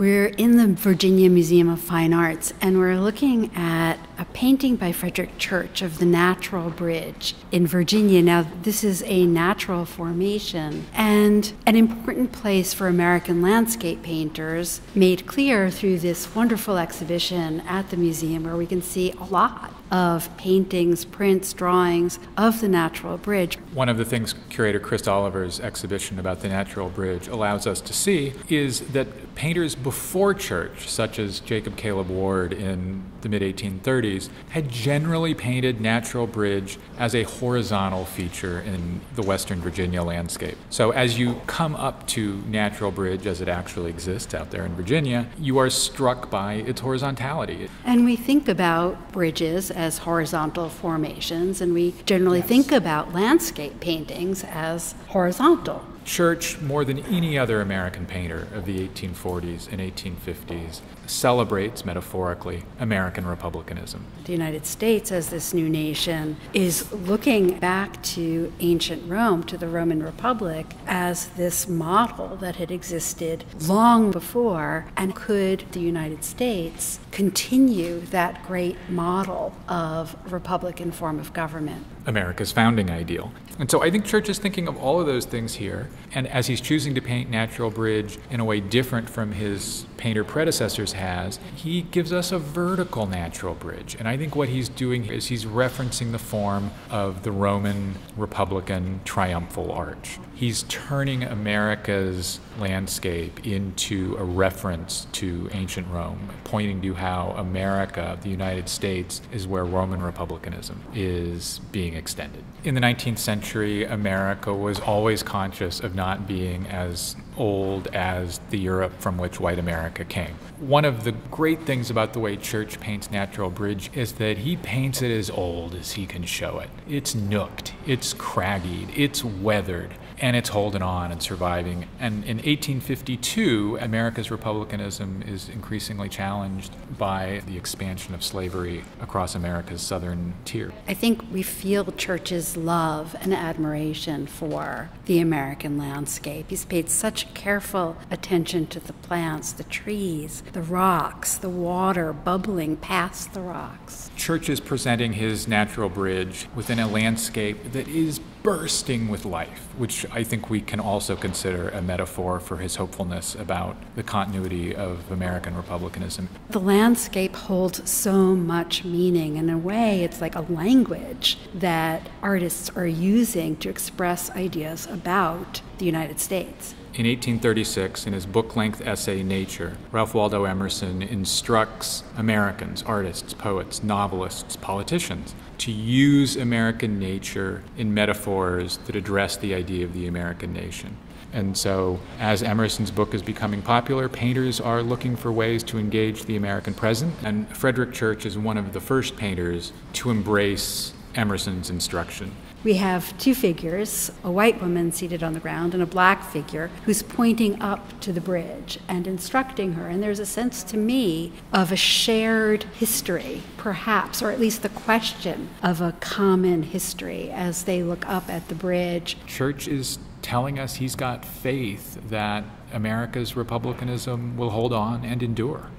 We're in the Virginia Museum of Fine Arts, and we're looking at a painting by Frederic Church of the Natural Bridge in Virginia. Now, this is a natural formation and an important place for American landscape painters, made clear through this wonderful exhibition at the museum where we can see a lot of paintings, prints, drawings of the Natural Bridge. One of the things curator Chris Oliver's exhibition about the Natural Bridge allows us to see is that painters before Church, such as Jacob Caleb Ward in the mid-1830s, had generally painted Natural Bridge as a horizontal feature in the Western Virginia landscape. So as you come up to Natural Bridge as it actually exists out there in Virginia, you are struck by its horizontality. And we think about bridges as horizontal formations, and we generally think about landscape paintings as horizontal. Church, more than any other American painter of the 1840s and 1850s, celebrates, metaphorically, American republicanism. The United States, as this new nation, is looking back to ancient Rome, to the Roman Republic, as this model that had existed long before. And could the United States continue that great model of Republican form of government? America's founding ideal. And so I think Church is thinking of all of those things here, and as he's choosing to paint Natural Bridge in a way different from his painter predecessors has, he gives us a vertical Natural Bridge. And I think what he's doing is he's referencing the form of the Roman Republican triumphal arch. He's turning America's landscape into a reference to ancient Rome, pointing to how America, the United States, is where Roman republicanism is being extended. In the 19th century, America was always conscious of not being as old as the Europe from which white America came. One of the great things about the way Church paints Natural Bridge is that he paints it as old as he can show it. It's nooked, it's craggy, it's weathered, and it's holding on and surviving. And in 1852, America's republicanism is increasingly challenged by the expansion of slavery across America's southern tier. I think we feel Church's love and admiration for the American landscape. He's paid such careful attention to the plants, the trees, the rocks, the water bubbling past the rocks. Church is presenting his Natural Bridge within a landscape that is bursting with life, which I think we can also consider a metaphor for his hopefulness about the continuity of American republicanism. The landscape holds so much meaning. In a way, it's like a language that artists are using to express ideas about the United States. In 1836, in his book-length essay, Nature, Ralph Waldo Emerson instructs Americans, artists, poets, novelists, politicians, to use American nature in metaphors that address the idea of the American nation. And so, as Emerson's book is becoming popular, painters are looking for ways to engage the American present, and Frederic Church is one of the first painters to embrace Emerson's instruction. We have two figures, a white woman seated on the ground and a black figure who's pointing up to the bridge and instructing her. And there's a sense to me of a shared history, perhaps, or at least the question of a common history as they look up at the bridge. Church is telling us he's got faith that America's republicanism will hold on and endure.